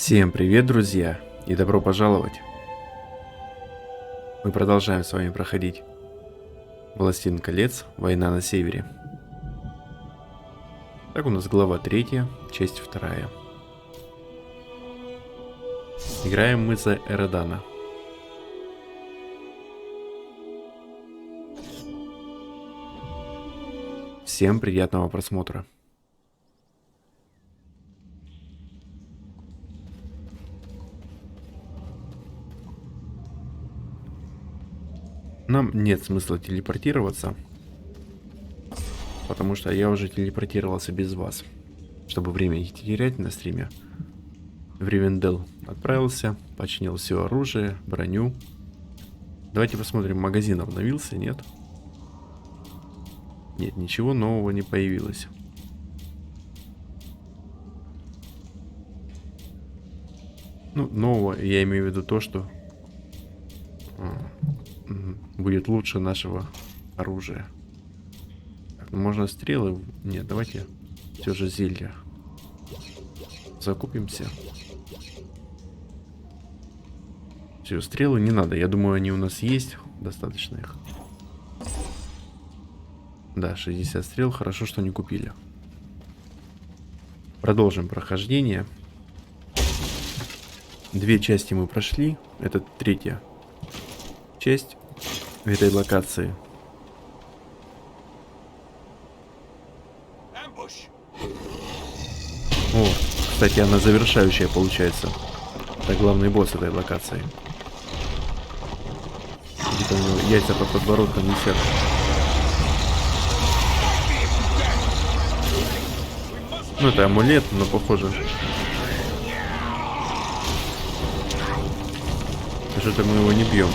Всем привет, друзья, и добро пожаловать! Мы продолжаем с вами проходить Властелин колец, Война на Севере. Так, у нас глава 3, часть 2. Играем мы за Эредана. Всем приятного просмотра. Нам нет смысла телепортироваться, потому что я уже телепортировался без вас, чтобы время не терять на стриме. В Ривендел отправился, починил все оружие, броню. Давайте посмотрим, магазин обновился, нет? Нет, ничего нового не появилось. Ну, нового я имею в виду то, что будет лучше нашего оружия. Так, ну можно стрелы? Нет, давайте все же зелья. Закупимся. Все, стрелы не надо. Я думаю, они у нас есть. Достаточно их. Да, 60 стрел. Хорошо, что не купили. Продолжим прохождение. 2 части мы прошли. Это 3-я часть в этой локации. О, кстати, она завершающая получается. Это главный босс этой локации. Где-то у него яйца по подбородку несет. Ну, это амулет, но похоже. Что-то мы его не бьем.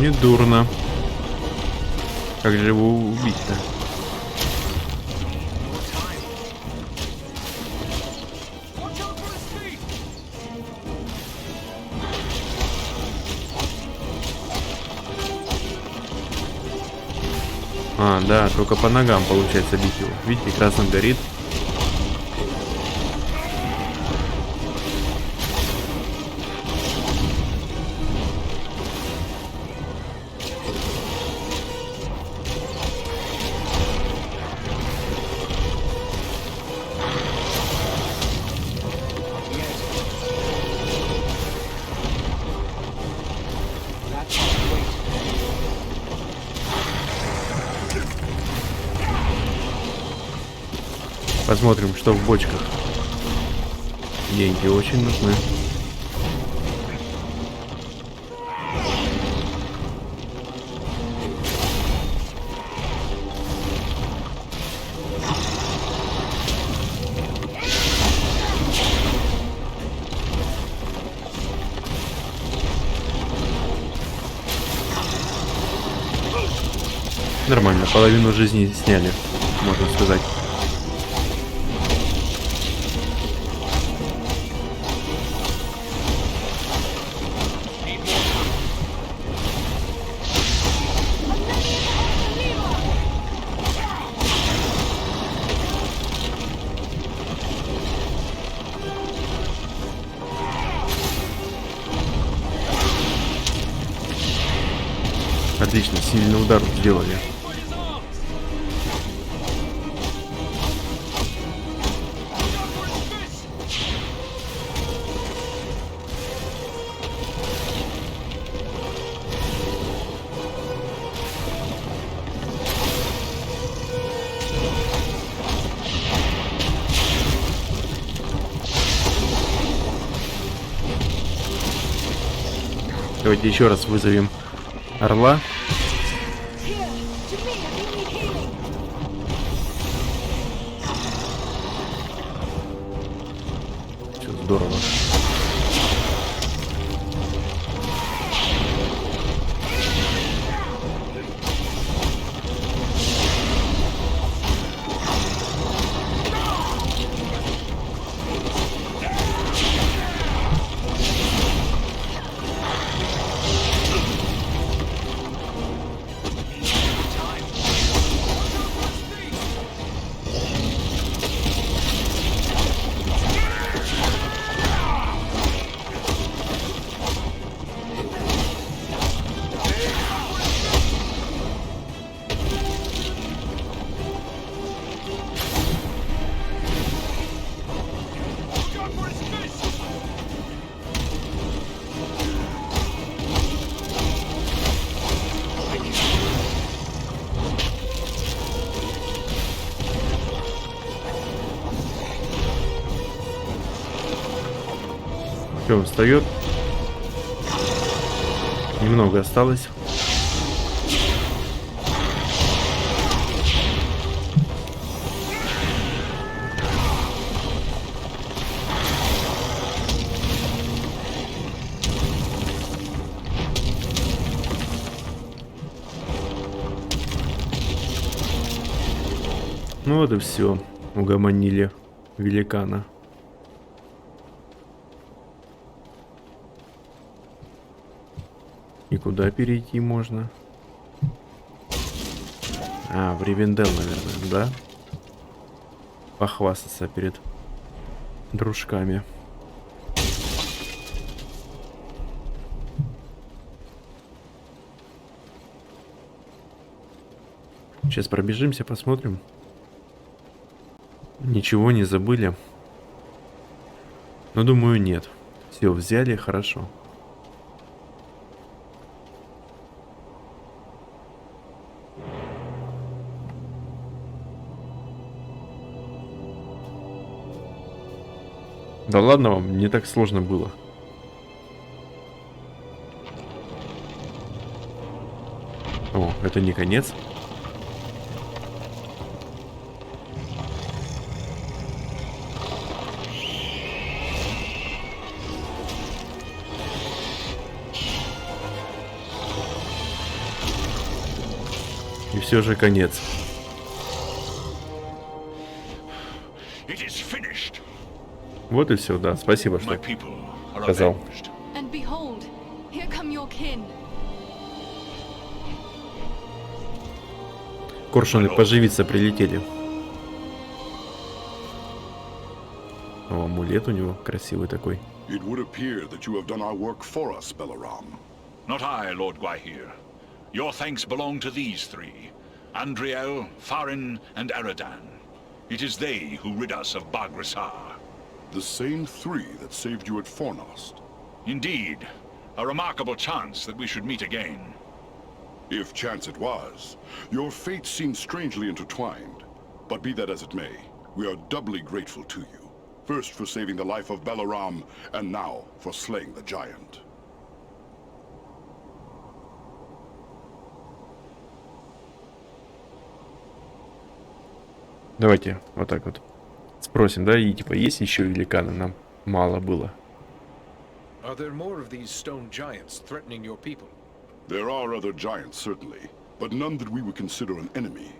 Не дурно. Как же его убить-то? А, да, только по ногам получается бить его. Видите, красным горит. Посмотрим, что в бочках. Деньги очень нужны. Нормально, половину жизни сняли, можно сказать. Отлично, сильный удар сделали. Давайте еще раз вызовем орла. Все здорово. Все, он встает. Немного осталось. Ну вот и все. Угомонили великана. И куда перейти можно? А, в Ривендел, наверное, да? Похвастаться перед дружками. Сейчас пробежимся, посмотрим. Ничего не забыли. Но думаю, нет. Все взяли, хорошо. Да ладно вам, не так сложно было. О, это не конец. И все же конец. Вот и все, да. Спасибо, что сказал. Коршуны поживиться прилетели. О, амулет у него красивый такой. Not I, Lord Gwaihir. Your thanks belong to these three: Andriel, Farin, and Eridan. It is they who rid us of Baghrasar. The same three that saved you at Fornost. Indeed. A remarkable chance that we should meet again. If chance it was, your fates seem strangely intertwined. But be that as it may, we are doubly grateful to you. First for saving the life of Balaram, and now for slaying the giant. Давайте вот так вот спросим, да, и типа есть еще великаны, нам мало было. Are there more of these stone giants threatening your people? There are other giants, certainly, but none that we would consider an enemy.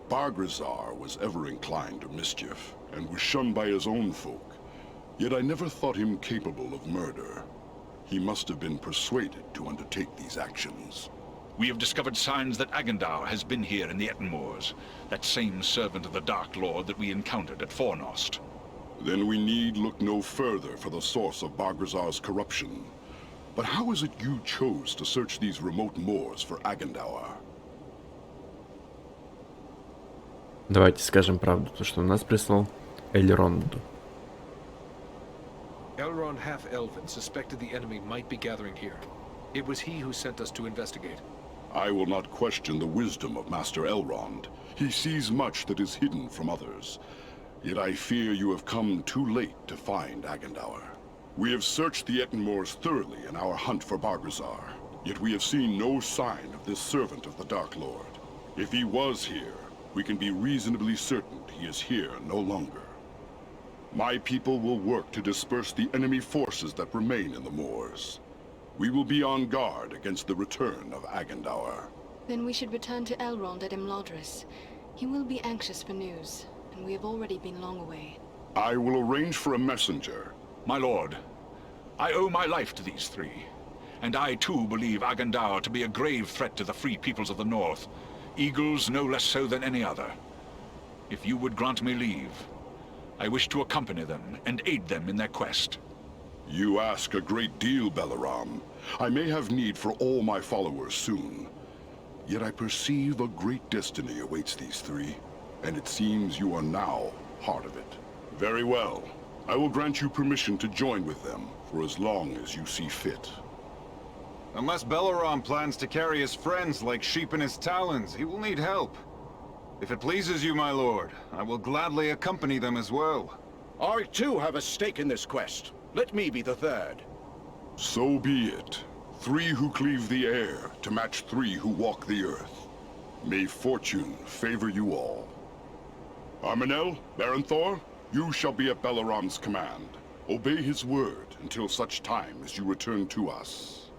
Baghrasar was ever inclined to mischief, and was shunned by his own folk. Yet I never thought him capable of murder. He must have been persuaded to undertake these actions. We have discovered signs that Agandar has been here in the Ettenmoors, that same servant of the Dark Lord that we encountered at Fornost. Then we need look no further for the source of Baghrasar's corruption. But how is it you chose to search these remote moors for Agandar? Давайте скажем правду, то что нас прислал Эльронд. Elrond half-elven suspected the enemy might be gathering here. It was he who sent us to investigate. I will not question the wisdom of Master Elrond. He sees much that is hidden from others. Yet I fear you have come too late to find Agandar. We have searched the Ettenmoors thoroughly in our hunt for Baghrasar, yet we have seen no sign of this servant of the Dark Lord. If he was here, we can be reasonably certain he is here no longer. My people will work to disperse the enemy forces that remain in the moors. We will be on guard against the return of Agandar. Then we should return to Elrond at Imladris. He will be anxious for news, and we have already been long away. I will arrange for a messenger. My lord, I owe my life to these three, and I too believe Agandar to be a grave threat to the free peoples of the north, eagles no less so than any other. If you would grant me leave, I wish to accompany them and aid them in their quest. You ask a great deal, Balaram. I may have need for all my followers soon. Yet I perceive a great destiny awaits these three, and it seems you are now part of it. Very well. I will grant you permission to join with them for as long as you see fit. Unless Balaram plans to carry his friends like sheep in his talons, he will need help. If it pleases you, my lord, I will gladly accompany them as well. I too have a stake in this quest. Let me be the third. So be it. 3 who cleave the air to match 3 who walk the earth. May fortune favor you all. Armanel, Baranthor, you shall be at Balaram's command. Obey his word until such time as you return to us.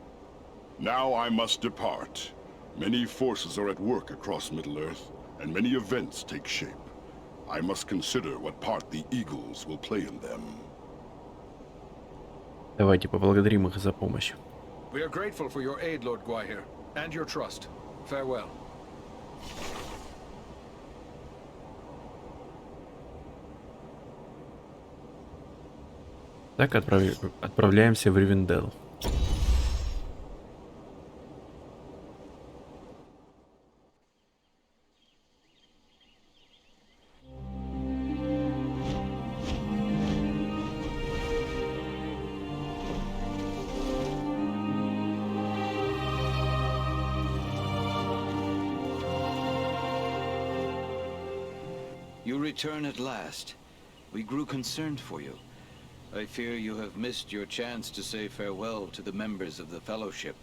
Now I must depart. Many forces are at work across Middle-earth, and many events take shape. I must consider what part the Eagles will play in them. Давайте поблагодарим их за помощь. We are grateful for your aid, Lord Gwaihir, and your trust. Farewell. Так, отправляемся в Ривендell. You return at last. We grew concerned for you. I fear you have missed your chance to say farewell to the members of the Fellowship,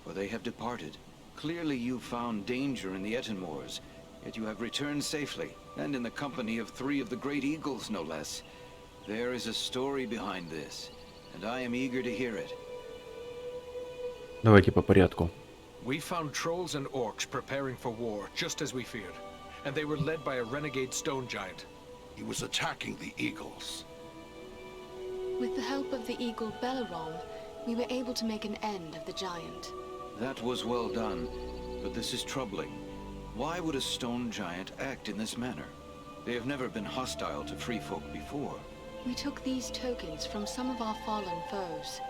for they have departed. Clearly you found danger in the Ettinmoors, yet you have returned safely, and in the company of 3 of the Great Eagles, no less. There is a story behind this, and I am eager to hear it. Давайте по порядку. We found trolls and orcs preparing for war, just as we feared. And they were led by a renegade stone giant. He was attacking the Eagles. With the help of the eagle Belaron, we were able to make an end of the giant. That was well done, but this is troubling. Why would a stone giant act in this manner? They have never been hostile to free folk before. We took these tokens from some of our fallen foes.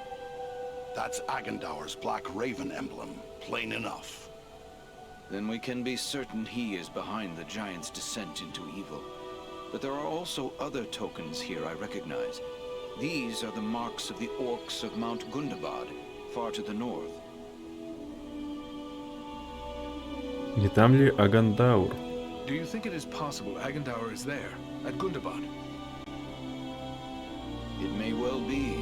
That's Agandaur's Black Raven emblem, plain enough. Then we can be certain he is behind the giant's descent into evil. But there are also other tokens here I recognize. These are the marks of the orcs of Mount Gundabad, far to the north. Не там ли Агандаур? Do you think it is possible Agandaur is there, at Gundabad? It may well be.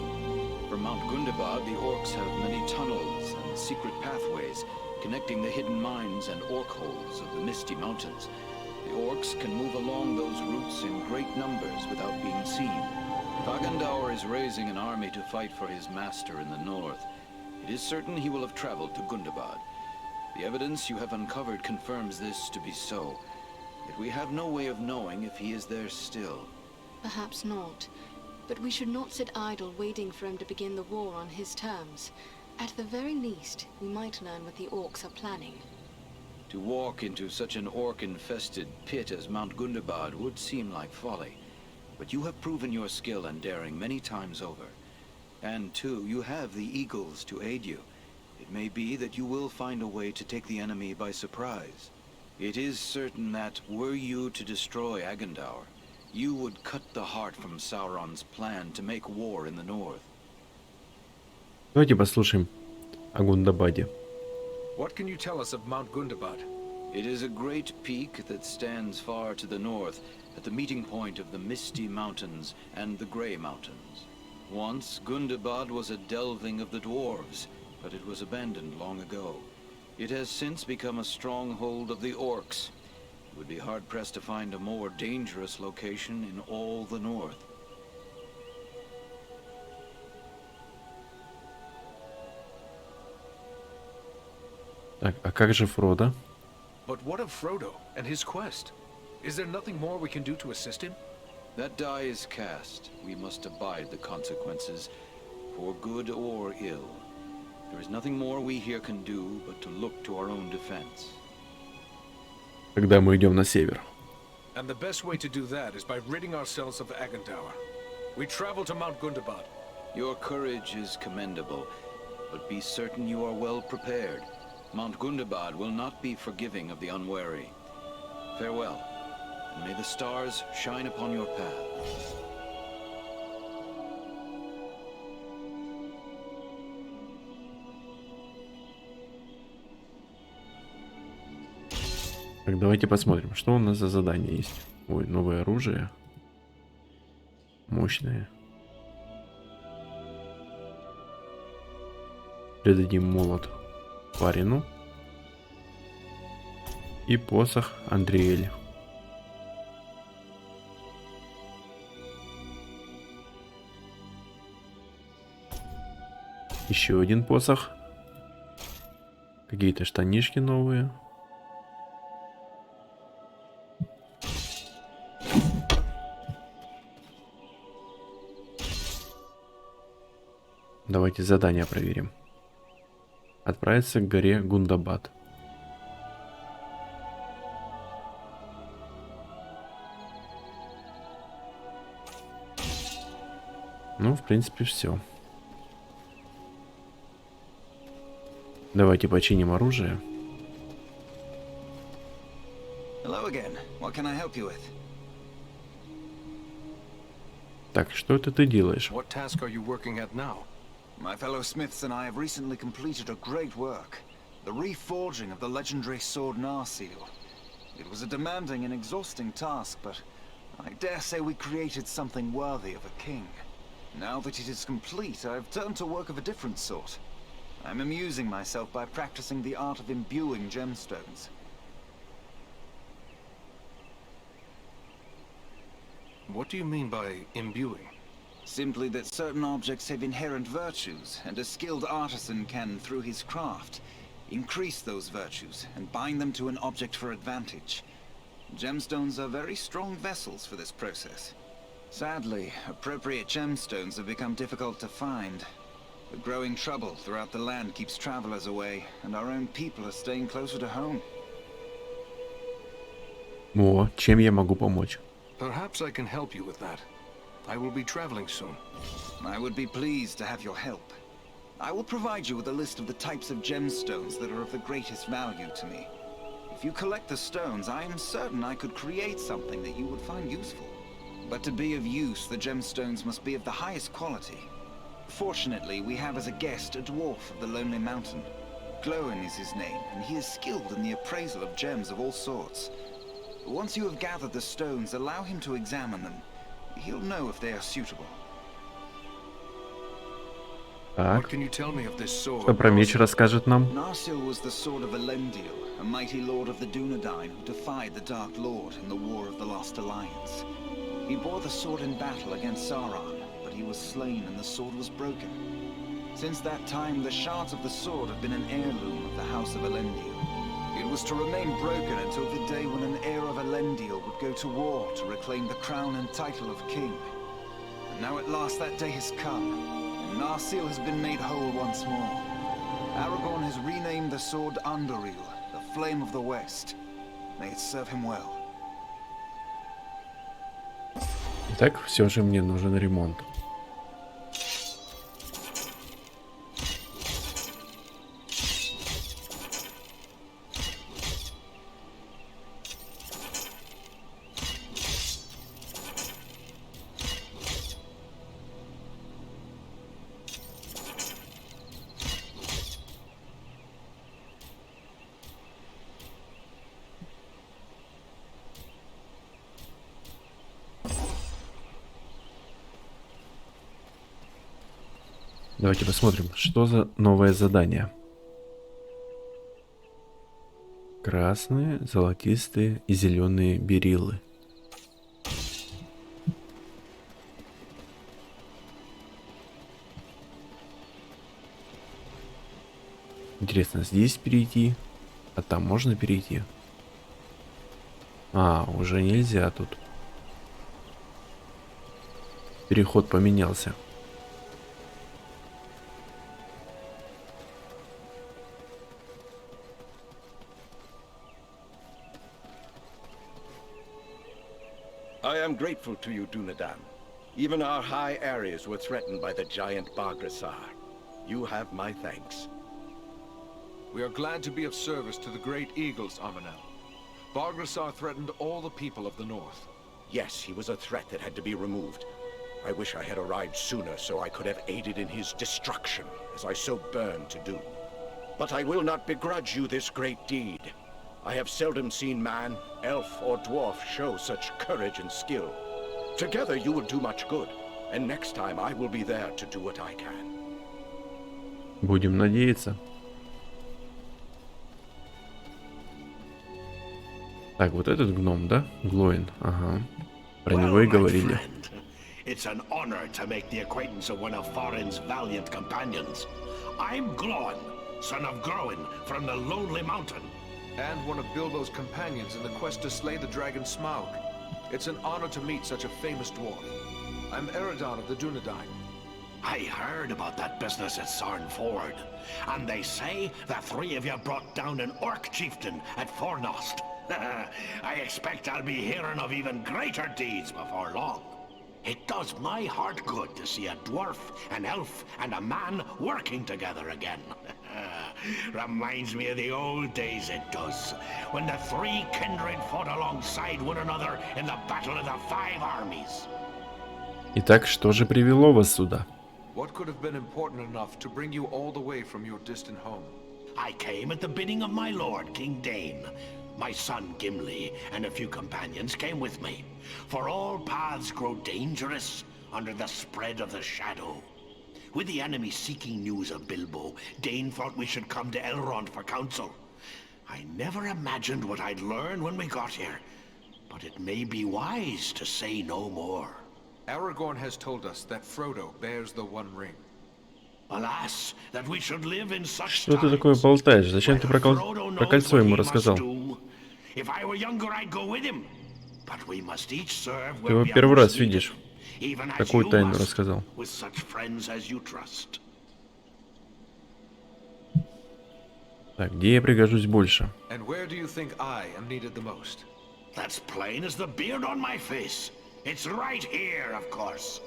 From Mount Gundabad, the orcs have many tunnels and secret pathways, connecting the hidden mines and orc holes of the Misty Mountains. The orcs can move along those routes in great numbers without being seen. If Agandaur is raising an army to fight for his master in the north, it is certain he will have traveled to Gundabad. The evidence you have uncovered confirms this to be so, yet we have no way of knowing if he is there still. Perhaps not, but we should not sit idle waiting for him to begin the war on his terms. At the very least, we might learn what the orcs are planning. To walk into such an orc-infested pit as Mount Gundabad would seem like folly. But you have proven your skill and daring many times over. And too, you have the Eagles to aid you. It may be that you will find a way to take the enemy by surprise. It is certain that, were you to destroy Agandaur, you would cut the heart from Sauron's plan to make war in the north. Давайте послушаем о Гундабаде. What can you tell us of Mount Gundabad? It is a great peak that stands far to the north, at the meeting point of the Misty Mountains and the Grey Mountains. Once, Gundabad was a delving of the dwarves, but it was abandoned long ago. It has since become a stronghold of the orcs. It would be hard-pressed to find a more dangerous location in all the north. Так, а как же Фродо? But what of Frodo and his quest? Is there nothing more we can do to assist him? That die is cast. We must abide the consequences, for good or ill. There is nothing more we here can do but to look to our own defense. Когда мы идем на север. And the best way to do that is by ridding ourselves of Agandaur. We travel to Mount Gundabad. Your courage is commendable, but be certain you are well prepared. Mount Gundabad will not be forgiving of the unwary. Farewell, and may the stars shine upon your path. Так, давайте посмотрим, что у нас за задание есть. Ой, новое оружие. Мощное. Передадим молот Парину. И посох Андриэль. Еще один посох. Какие-то штанишки новые. Давайте задание проверим. Отправиться к горе Гундабад. Ну, в принципе, все. Давайте починим оружие. Hello again. What can I help you with? Так, что это ты делаешь? What task are you working at now? My fellow smiths and I have recently completed a great work. The reforging of the legendary sword Narsil. It was a demanding and exhausting task, but I dare say we created something worthy of a king. Now that it is complete, I have turned to work of a different sort. I'm amusing myself by practicing the art of imbuing gemstones. What do you mean by imbuing? Simply that certain objects have inherent virtues, and a skilled artisan can, through his craft, increase those virtues and bind them to an object for advantage. Gemstones are very strong vessels for this process. Sadly, appropriate gemstones have become difficult to find. The growing trouble throughout the land keeps travelers away, and our own people are staying closer to home. О, чем я могу помочь? Perhaps I can help you with that. I will be traveling soon. I would be pleased to have your help. I will provide you with a list of the types of gemstones that are of the greatest value to me. If you collect the stones, I am certain I could create something that you would find useful. But to be of use, the gemstones must be of the highest quality. Fortunately, we have as a guest a dwarf of the Lonely Mountain. Glowin is his name, and he is skilled in the appraisal of gems of all sorts. Once you have gathered the stones, allow him to examine them. He'll know if they are suitable. Так, What can you tell me of this sword? что про меч расскажет нам? Narsil was the sword of Elendil, a mighty lord of the Dunedain who defied the Dark Lord in the War of the Lost Alliance. He bore the sword in battle against Sauron, but he was slain and the sword was broken. Since that time, the shards of the sword have been an heirloom of the House of Elendil. It was to remain broken until the day when an heir of Elendil would go to war to reclaim the crown and title of king. And now at last that day has come, and Narsil has been made whole once more. Aragorn has renamed the sword Anduril, the Flame of the West. May it serve him well. Итак, все же мне нужен ремонт. Давайте посмотрим, что за новое задание. Красные, золотистые и зеленые бериллы. Интересно, здесь перейти, а там можно перейти? А, уже нельзя тут. Переход поменялся. I am grateful to you, Dunedain. Even our high areas were threatened by the giant Bargrasar. You have my thanks. We are glad to be of service to the great eagles, Amanel. Bargrasar threatened all the people of the north. Yes, he was a threat that had to be removed. I wish I had arrived sooner so I could have aided in his destruction, as I so burned to do. But I will not begrudge you this great deed. I have seldom seen man, elf, or dwarf show such courage and skill. Together you will do much good, and next time I will be there to do what I can. Будем надеяться. Так, вот этот гном, да? Глоин, ага. Про него и говорили. It's an honor to make the acquaintance of one of Thorin's valiant companions. I'm Glóin, son of Groin from the Lonely Mountain. And one of Bilbo's companions in the quest to slay the dragon Smaug. It's an honor to meet such a famous dwarf. I'm Eredon of the Dunedain. I heard about that business at Sarn Ford, and they say the three of you brought down an orc chieftain at Fornost. I expect I'll be hearing of even greater deeds before long. It does my heart good to see a dwarf, an elf, and a man working together again. Reminds me of the old days, it does, when the three kindred fought alongside one another in the Battle of the Five Armies. Итак, что же привело вас сюда? What could have been important enough to bring you all the way from your distant home? I came at the bidding of my lord, King Dane. My son Gimli and a few companions came with me. For all paths grow dangerous under the spread of the shadow. With the enemy seeking news of Bilbo, Dane thought we should come to Elrond for counsel. I never imagined what I'd learn when we got here, but it may be wise to say no more. Aragorn has told us that Frodo bears the One Ring. Alas, that we should live in such Что ты такое times. болтаешь? Зачем ты про Frodo knows кольцо what ему he must рассказал? do. If I were younger, I'd go with him. But we must each serve Ты where его we are первый most раз needed, видишь. even as Какую you тайну must, рассказал? with such friends as you trust. Так, где я пригожусь больше? And where do you think I am needed the most? That's plain as the beard on my face. It's right here, of course.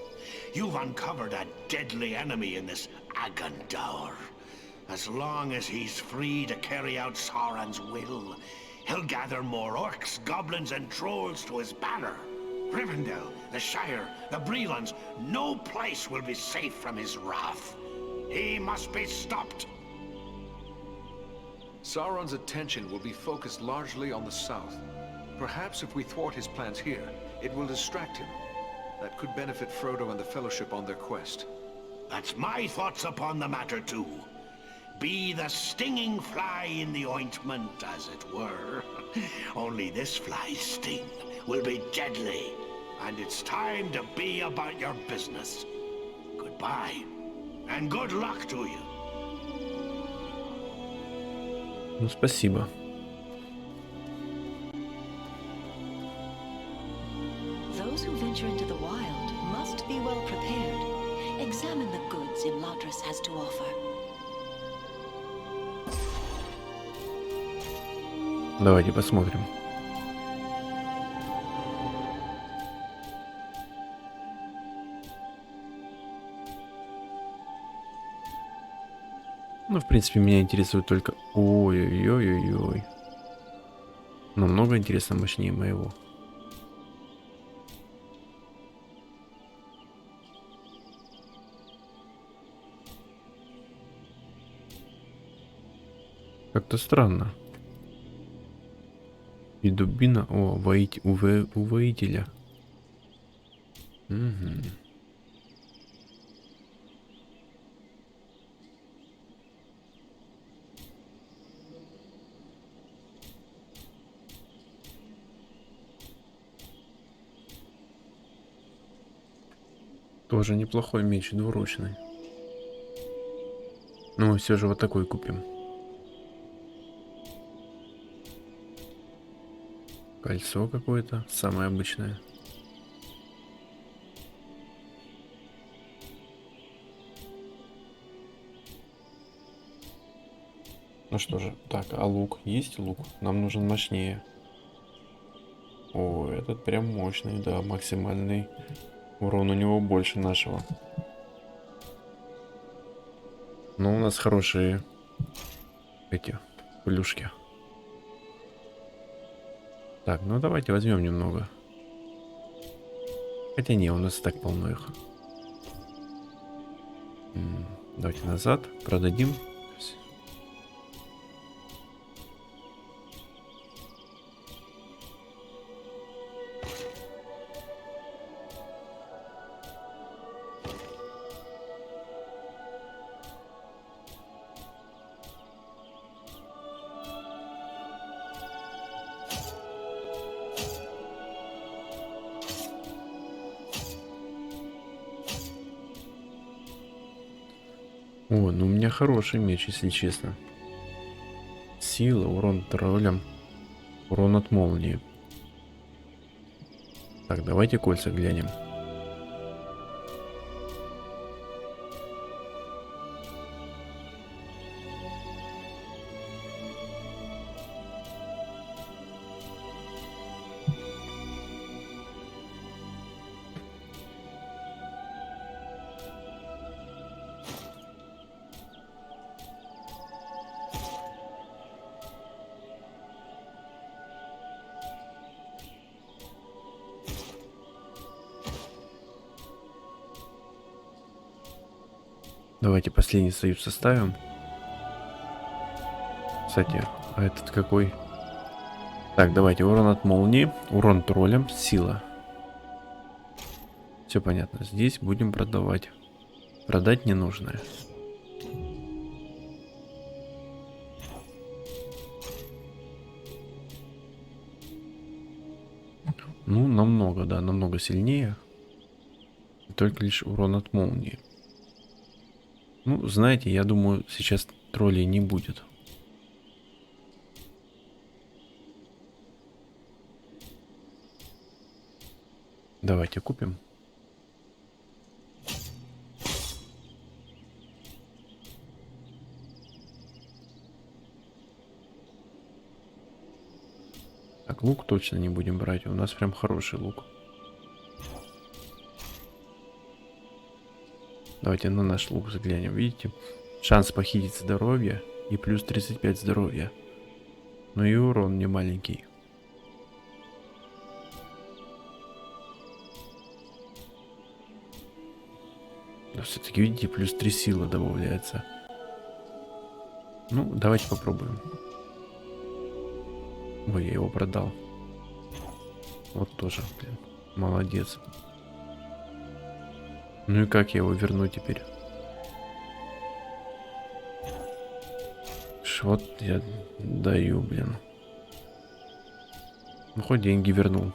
You've uncovered a deadly enemy in this Agandaur. As long as he's free to carry out Sauron's will, he'll gather more orcs, goblins, and trolls to his banner. Rivendell, the Shire, the Brelons, no place will be safe from his wrath. He must be stopped. Sauron's attention will be focused largely on the south. Perhaps if we thwart his plans here, it will distract him. That could benefit Frodo and the Fellowship on their quest. That's my thoughts upon the matter, too. Be the stinging fly in the ointment, as it were. Only this fly's sting will be deadly, and it's time to be about your business. Goodbye, and good luck to you. Ну, спасибо. Those who venture into the wild must be well prepared. Examine the goods Imladris has to offer. Давайте посмотрим. Ну, в принципе, меня интересует только... Ой-ой-ой-ой-ой. Намного интересно мощнее моего. Как-то странно. И дубина... О, у воителя. Угу. Тоже неплохой меч, двуручный. Но мы все же вот такой купим. Кольцо какое-то, самое обычное. Ну что же, так, а лук? Есть лук? Нам нужен мощнее. О, этот прям мощный, да, максимальный урон у него больше нашего. Но у нас хорошие эти плюшки. Так, ну давайте возьмем немного. Хотя не, у нас и так полно их. Давайте назад, продадим. О, ну у меня хороший меч, если честно. Сила, урон троллям, урон от молнии. Так, давайте кольца глянем. Давайте последний союз составим. Кстати, а этот какой? Так, давайте урон от молнии, урон троллям, сила. Все понятно. Здесь будем продавать. Продать ненужное. Ну, намного, да, намного сильнее. Только лишь урон от молнии. Ну, знаете, я думаю, сейчас троллей не будет. Давайте купим. Так, лук точно не будем брать. У нас прям хороший лук. Давайте на наш лук заглянем. Видите? Шанс похитить здоровье и плюс 35 здоровья. Ну и урон не маленький. Но все-таки, видите, плюс 3 силы добавляется. Ну, давайте попробуем. Ой, я его продал. Вот тоже, блин. Молодец. Ну и как я его верну теперь? Вот я даю, блин. Ну хоть деньги вернул.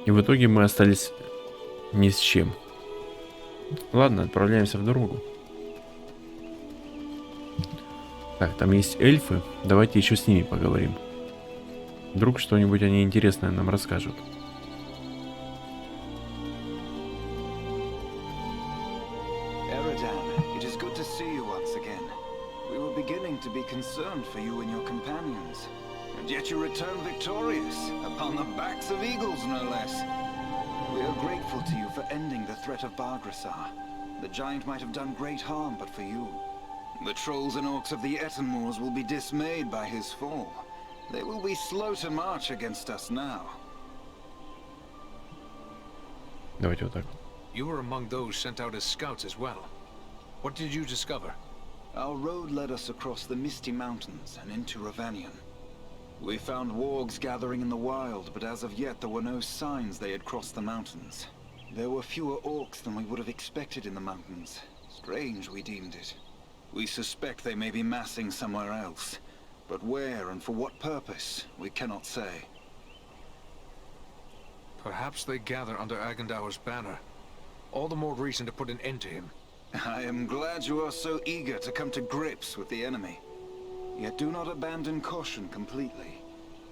И в итоге мы остались ни с чем. Ладно, отправляемся в дорогу. Так, там есть эльфы. Давайте еще с ними поговорим. Вдруг что-нибудь они интересное нам расскажут. Concerned for you and your companions, and yet you return victorious upon the backs of eagles, no less. We are grateful to you for ending the threat of Bargrasar. The giant might have done great harm, but for you. The trolls and orcs of the Ettenmoors will be dismayed by his fall. They will be slow to march against us now. Давайте вот так. You were among those sent out as scouts as well. What did you discover? Our road led us across the Misty Mountains and into Ravanion. We found wargs gathering in the wild, but as of yet there were no signs they had crossed the mountains. There were fewer orcs than we would have expected in the mountains. Strange, we deemed it. We suspect they may be massing somewhere else, but where and for what purpose, we cannot say. Perhaps they gather under Agendaur's banner. All the more reason to put an end to him. I am glad you are so eager to come to grips with the enemy. Yet do not abandon caution completely.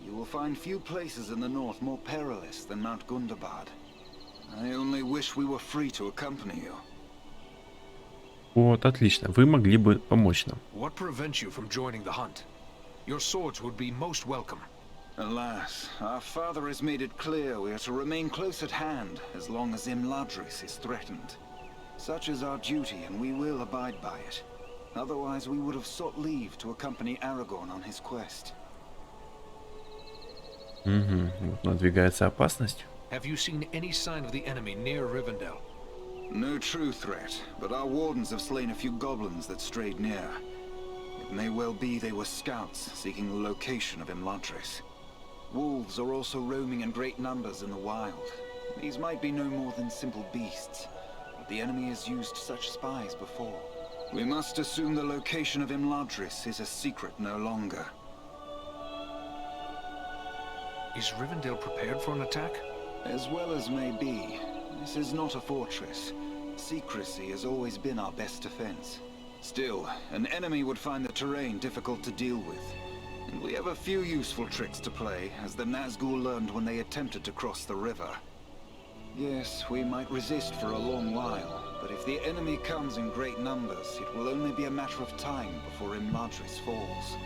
You will find few places in the north more perilous than Mount Gundabad. I only wish we were free to accompany you. Вот, отлично. Вы могли бы помочь нам. What prevents you from joining the hunt? Your swords would be most welcome. Alas, our father has made it clear we are to remain close at hand as long as Imladris is threatened. Such is our duty, and we will abide by it. Otherwise, we would have sought leave to accompany Aragorn on his quest. Вот надвигается опасность. Have you seen any sign of the enemy near Rivendell? No true threat, but our wardens have slain a few goblins that strayed near. It may well be they were scouts seeking the location of Imladris. Wolves are also roaming in great numbers in the wild. These might be no more than simple beasts. The enemy has used such spies before. We must assume the location of Imladris is a secret no longer. Is Rivendell prepared for an attack? As well as may be. This is not a fortress. Secrecy has always been our best defense. Still, an enemy would find the terrain difficult to deal with. And we have a few useful tricks to play, as the Nazgul learned when they attempted to cross the river. Yes, we might resist for a long while, but if the enemy comes in great numbers, it will only be a matter of time before Imladris falls.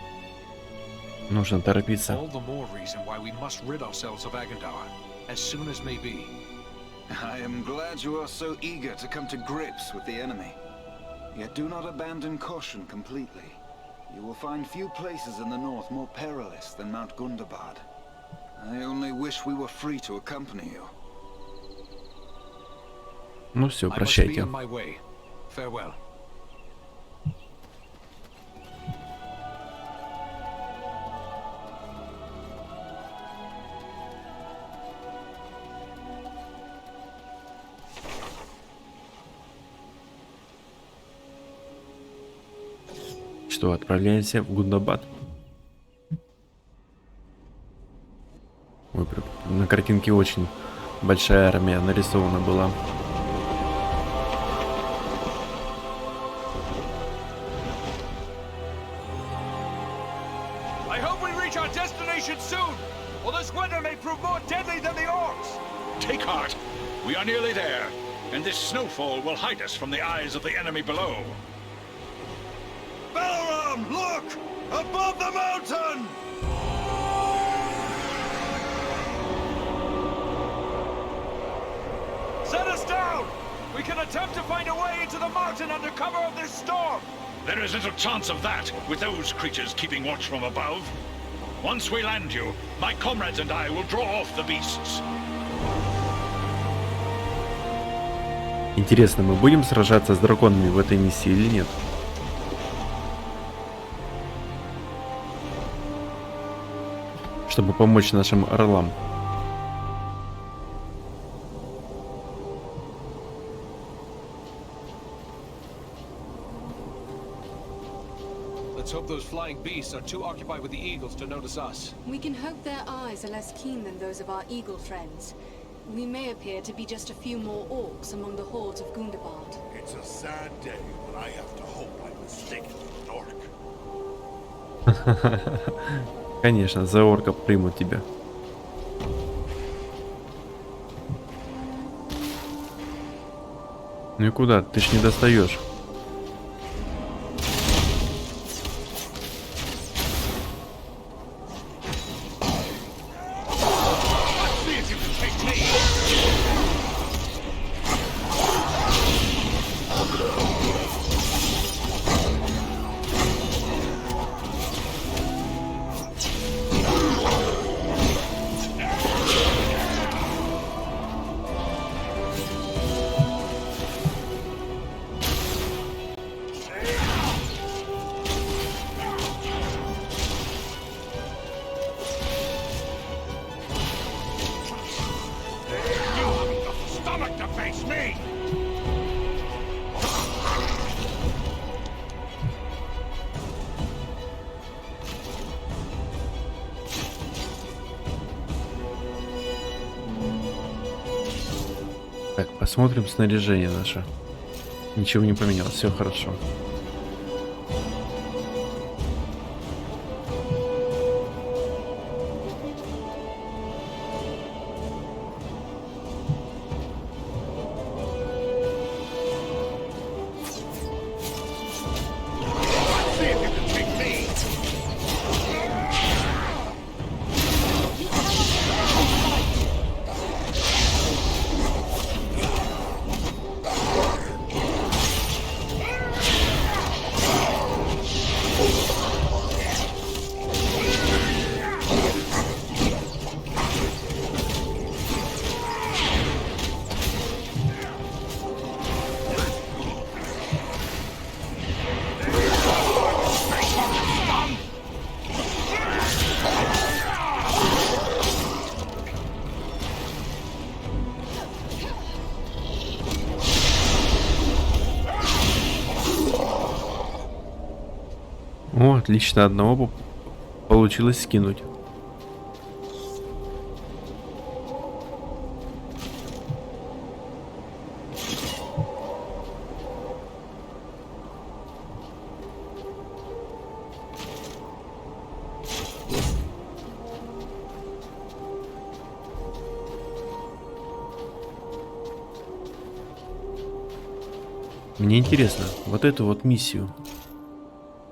Нужно торопиться. All the more reason why we must rid ourselves of Agandaur, as soon as may be. I am glad you are so eager to come to grips with the enemy. Yet do not abandon caution completely. You will find few places in the north more perilous than Mount Gundabad. I only wish we were free to accompany you. Ну все, I must be прощайте. on my way. Farewell. Что, отправляемся в Гундабад? Ой, на картинке очень большая армия нарисована была. I hope we reach our destination soon, or this winter may prove more deadly than the orcs. Take heart. We are nearly there, and this snowfall will hide us from the eyes of the enemy below. Balaram, look! Above the mountain! Set us down! We can attempt to find a way into the mountain under cover of this storm! There is little chance of that, with those creatures keeping watch from above. Once we land you, my comrades and I will draw off the beasts. Интересно, мы будем сражаться с драконами в этой миссии или нет? Чтобы помочь нашим орлам. Let's hope those flying beasts are too occupied with the eagles to notice us. We can hope their eyes are less keen than those of our eagle friends. We may appear to be just a few more orcs among the hordes of Gundabad. It's a sad day, but I have to hope I'm mistaken with Dork. Конечно, за орка примут тебя. Ну и куда? Ты ж не достаешь. Так, посмотрим снаряжение наше. Ничего не поменялось, все хорошо. О, отлично, одного получилось скинуть. Мне интересно, вот эту вот миссию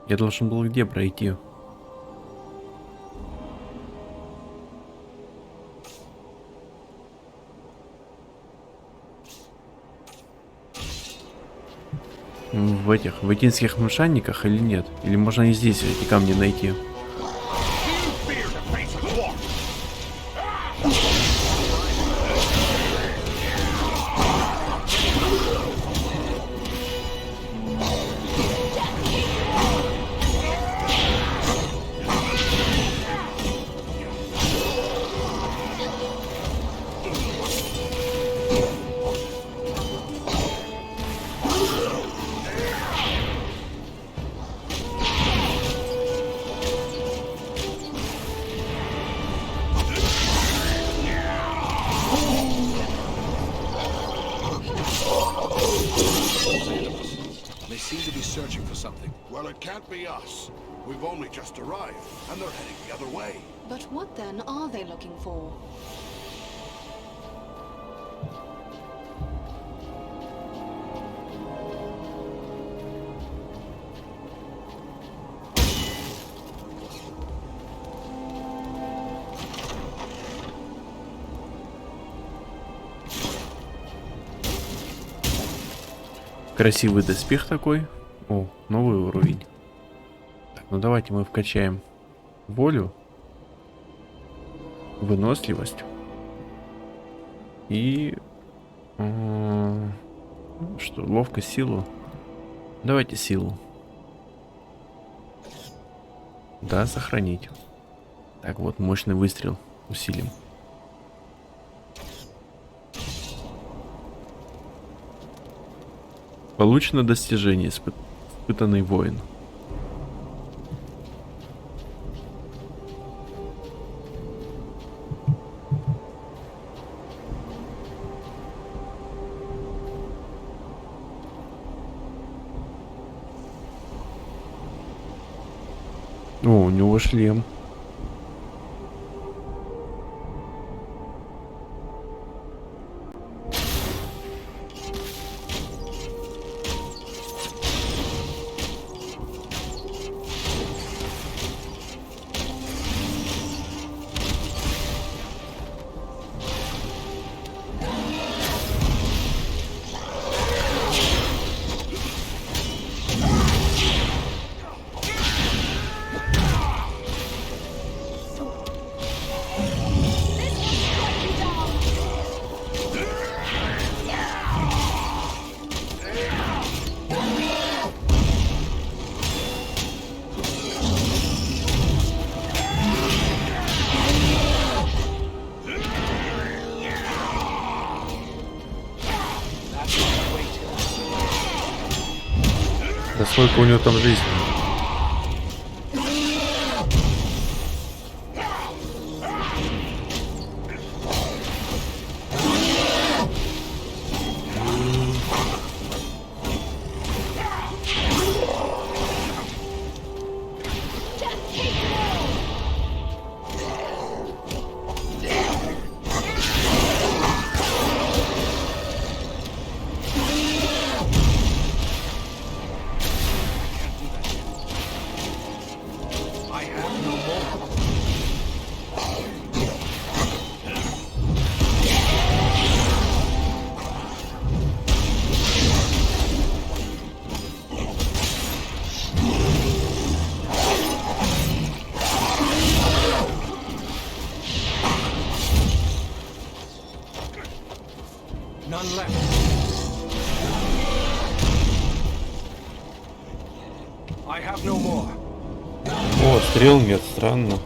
я должен был где пройти? В этих, в этинских мшаниках или нет? Или можно и здесь эти камни найти? Well, it can't be us. We've only just arrived, and they're heading the other way. But what then are they looking for? Красивый доспех такой. О, новый уровень. Так, ну давайте мы вкачаем волю, выносливость и что, ловкость, силу. Давайте силу. Да, сохранить. Так, вот мощный выстрел усилим. Получено достижение, испытанный воин. О, у него шлем. Да сколько у него там жизни? О, стрел нет, странно.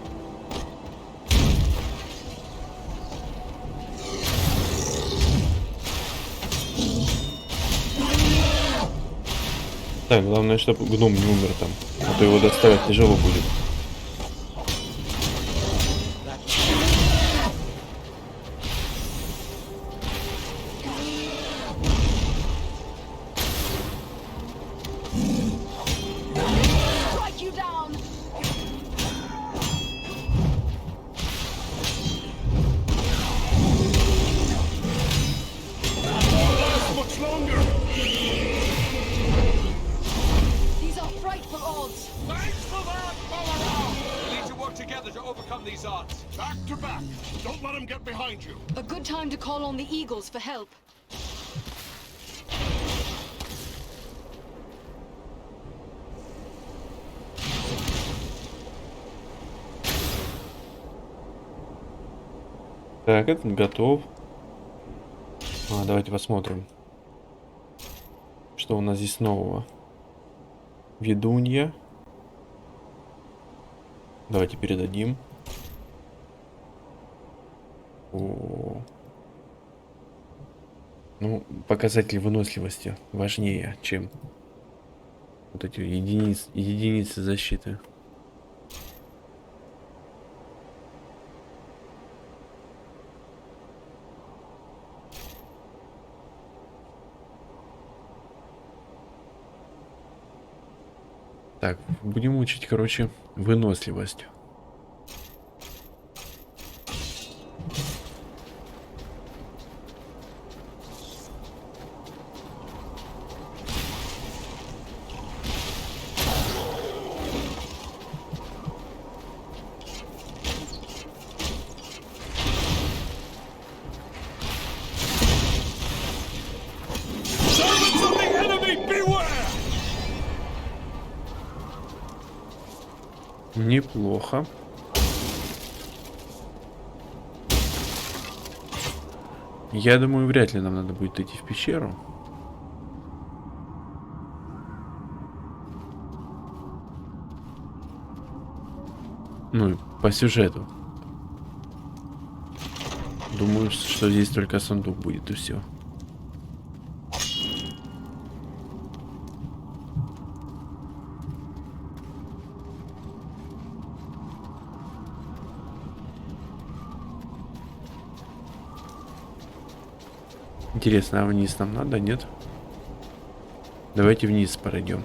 Так, главное, чтобы гном не умер там, а то его доставать тяжело будет. Don't let him get behind you. A good time to call on the eagles for help. Так, этот готов. Давайте посмотрим, что у нас здесь нового. Ведунья. Давайте передадим. Ну, показатель выносливости важнее, чем вот эти единицы защиты. Так, будем учить, короче, выносливость. Неплохо. Я думаю, вряд ли нам надо будет идти в пещеру. Ну, по сюжету. Думаю, что здесь только сундук будет и все. Интересно, а вниз нам надо, нет? Давайте вниз пройдем.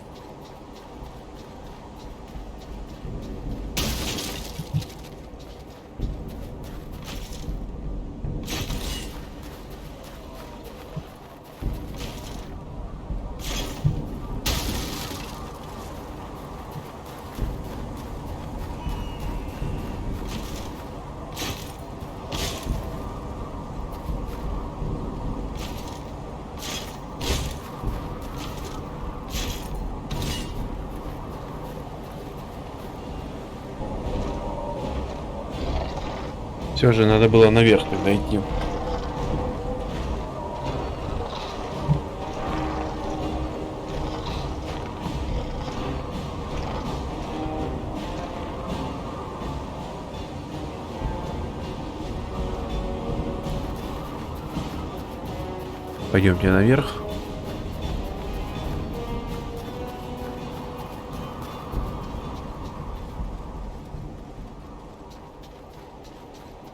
Все же надо было наверх тогда идти. Пойдемте наверх.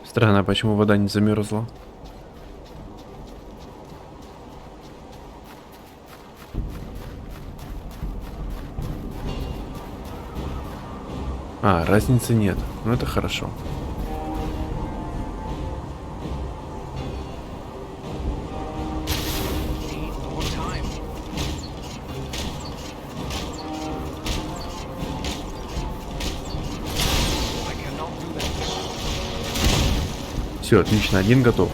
Странно, почему вода не замерзла. Разницы нет. Ну это хорошо. Все, отлично, один готов.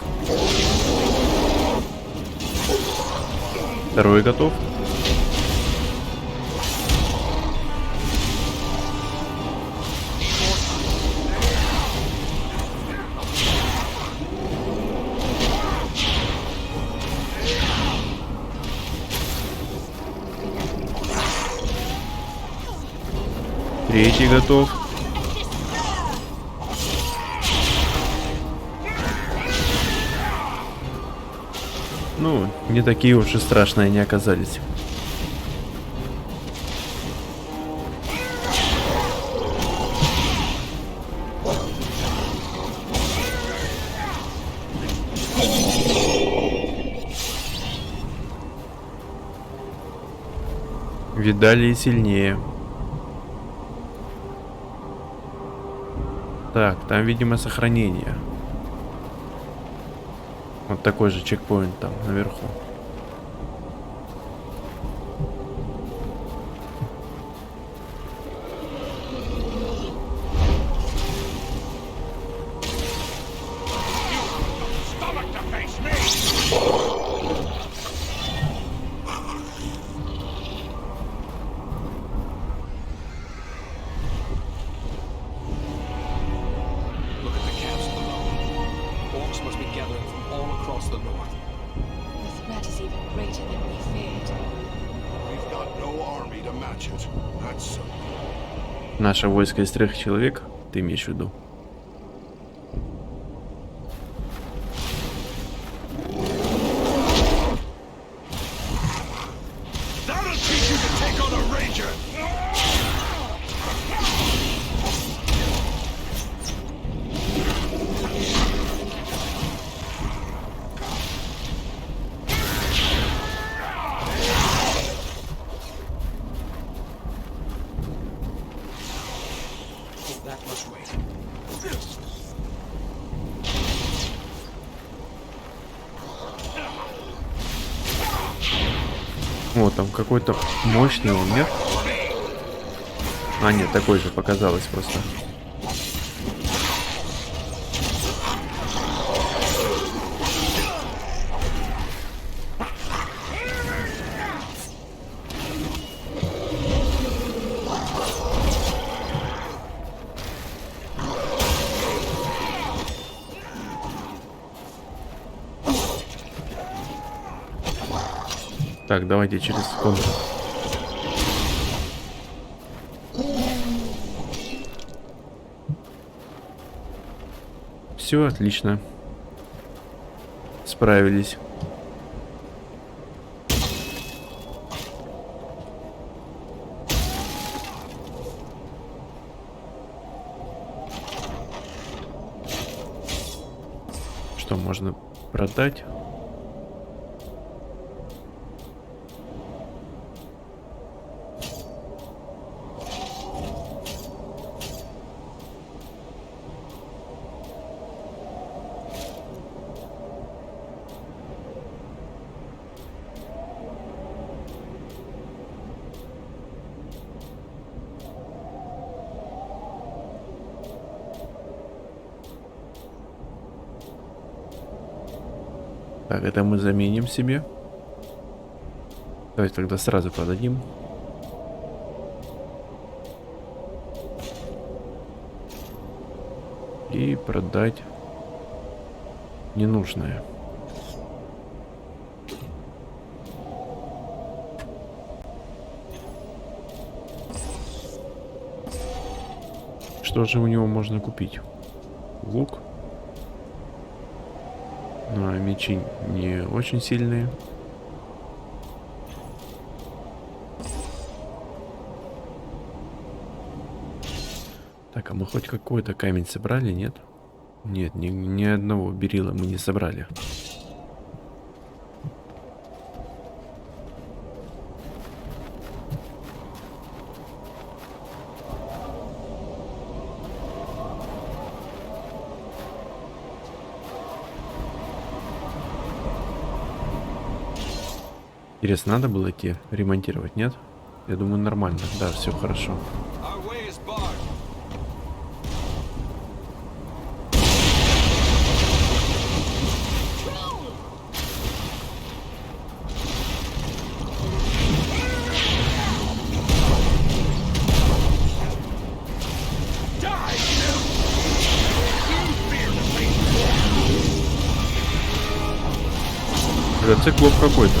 Второй готов. Третий готов. Ну, не такие уж и страшные они оказались. Видали и сильнее. Так, там, видимо, сохранение. Вот такой же чекпоинт там наверху. forces must be gathering from all across the north. The threat is even greater than we feared. We've got no army to match it. That's so. Наше войско из 3 человек, ты имеешь в виду? That'll teach you to take on a ranger. That must wait. О, там какой-то мощный он, нет? А, нет, такой же показалось просто. Так, давайте через контур. Все, отлично. Справились. Что можно продать? Так, это мы заменим себе. Давайте тогда сразу продадим. И продать ненужное. Что же у него можно купить? Лук. Ну, а мечи не очень сильные. Так, а мы хоть какой-то камень собрали, нет? Нет, ни одного берила мы не собрали. Интересно, надо было идти ремонтировать, нет? Я думаю, нормально. Да, все хорошо. Это циклоп какой-то.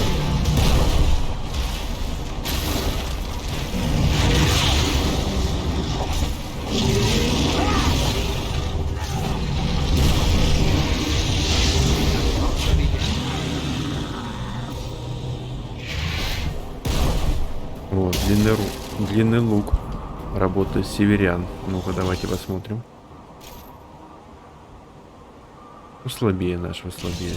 Вот, длинный лук. Работа северян. Ну-ка, давайте посмотрим. Слабее нашего, слабее.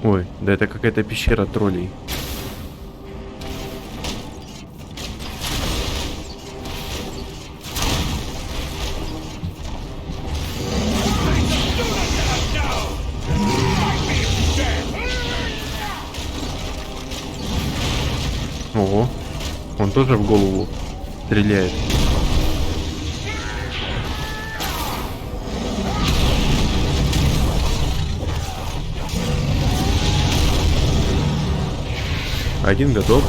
Ой, да это какая-то пещера троллей. Ого, он тоже в голову стреляет. Один готов.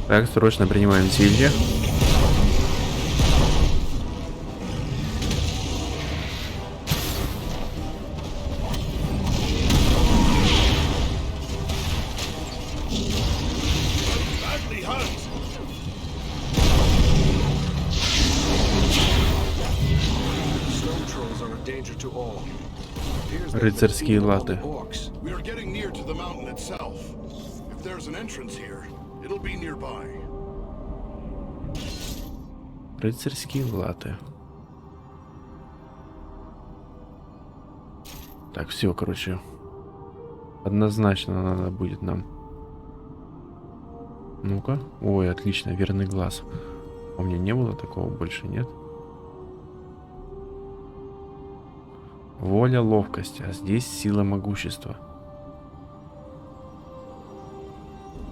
Так, срочно принимаем зелье. Рыцарские латы. Рыцарские латы. Так, все, короче. Однозначно надо будет нам. Ну-ка. Ой, отлично, верный глаз. У меня не было такого, больше нет. Воля, ловкость, а здесь сила, могущества.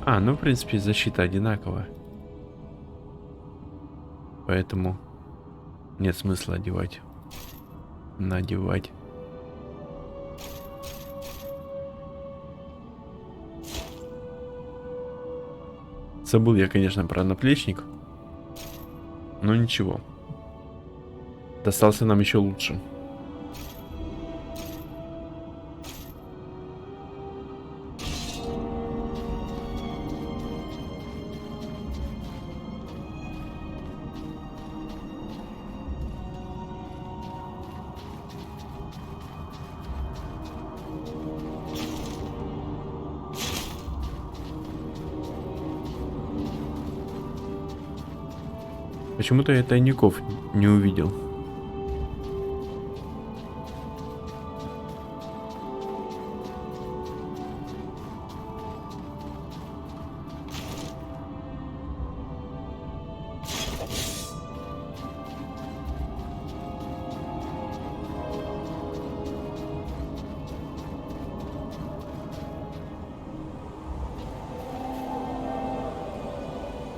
А, ну в принципе защита одинаковая. Поэтому нет смысла одевать. Надевать. Забыл я, конечно, про наплечник. Но ничего. Достался нам еще лучше. Почему-то я тайников не увидел.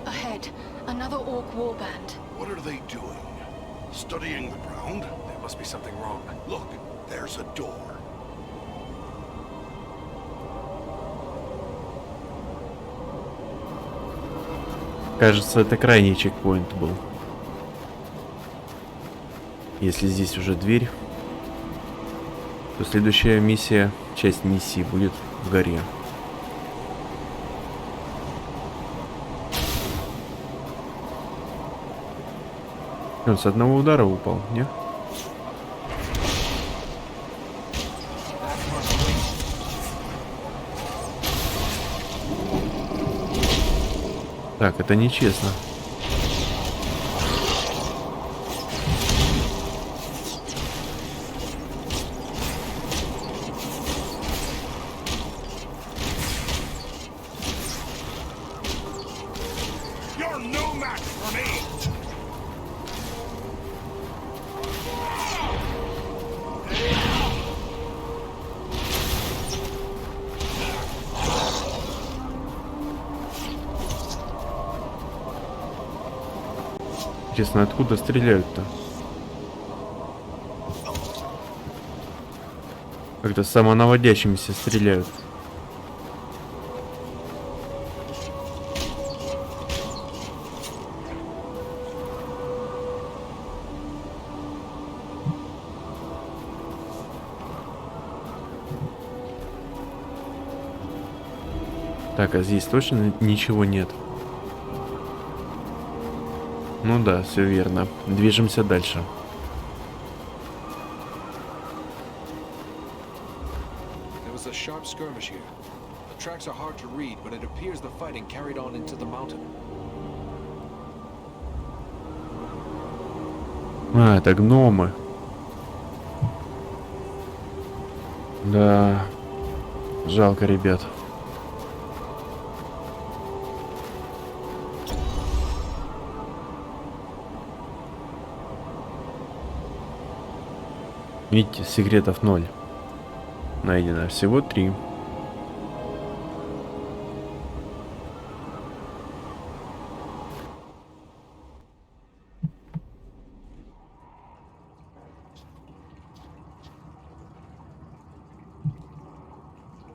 Ahead, another orc warband. What are they doing? Studying the ground? There must be something wrong. Look, there's a door. Кажется, это крайний чекпоинт был. Если здесь уже дверь, то следующая миссия, часть миссии будет в горе. Он с одного удара упал, не? Так, это нечестно. Интересно, откуда стреляют-то? Как-то самонаводящимися стреляют. Так, а здесь точно ничего нет? Ну да, все верно. Движемся дальше. А, это гномы. Да. Жалко, ребят. Видите, секретов 0. Найдено всего 3.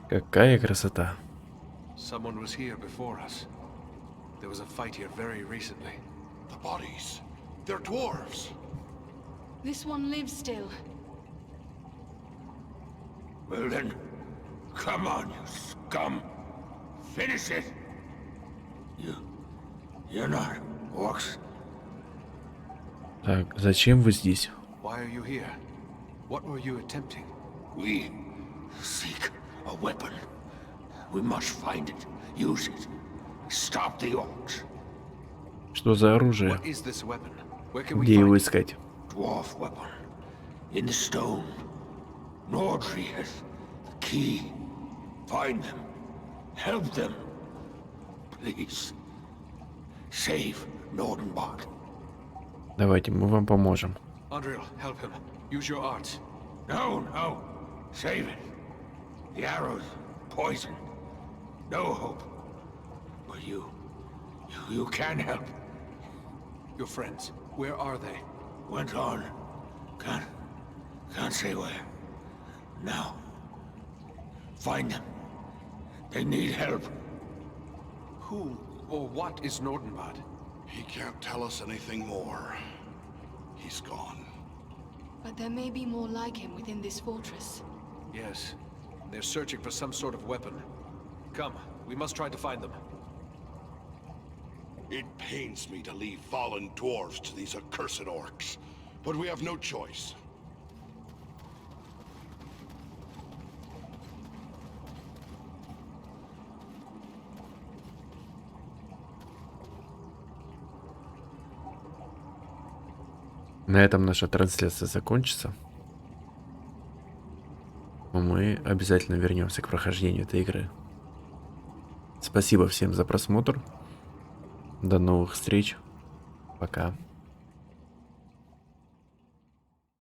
Какая красота. Someone was here before us. There was a fight here very recently. The bodies. They're dwarves. This one lives still. Well then, come on, you scum. Finish it. You're not orcs. Так, зачем вы здесь? Why are you here? What were you attempting? We seek a weapon. We must find it, use it, stop the orcs. Что за оружие? What is this weapon? Where can we Где его find it? искать? Dwarf weapon. In the stone. Nordry has the key. Find them. Help them. Please. Save Nordenbach. Давайте, мы вам поможем. Andriel, help him. Use your arts. No. Save it. The arrows, poison. No hope. But you can help. Your friends, where are they? Went on. Can't say where. Now. Find them. They need help. Who or what is Nordenbad? He can't tell us anything more. He's gone. But there may be more like him within this fortress. Yes. They're searching for some sort of weapon. Come, we must try to find them. It pains me to leave fallen dwarves to these accursed orcs, but we have no choice. На этом наша трансляция закончится. Но мы обязательно вернемся к прохождению этой игры. Спасибо всем за просмотр. До новых встреч. Пока.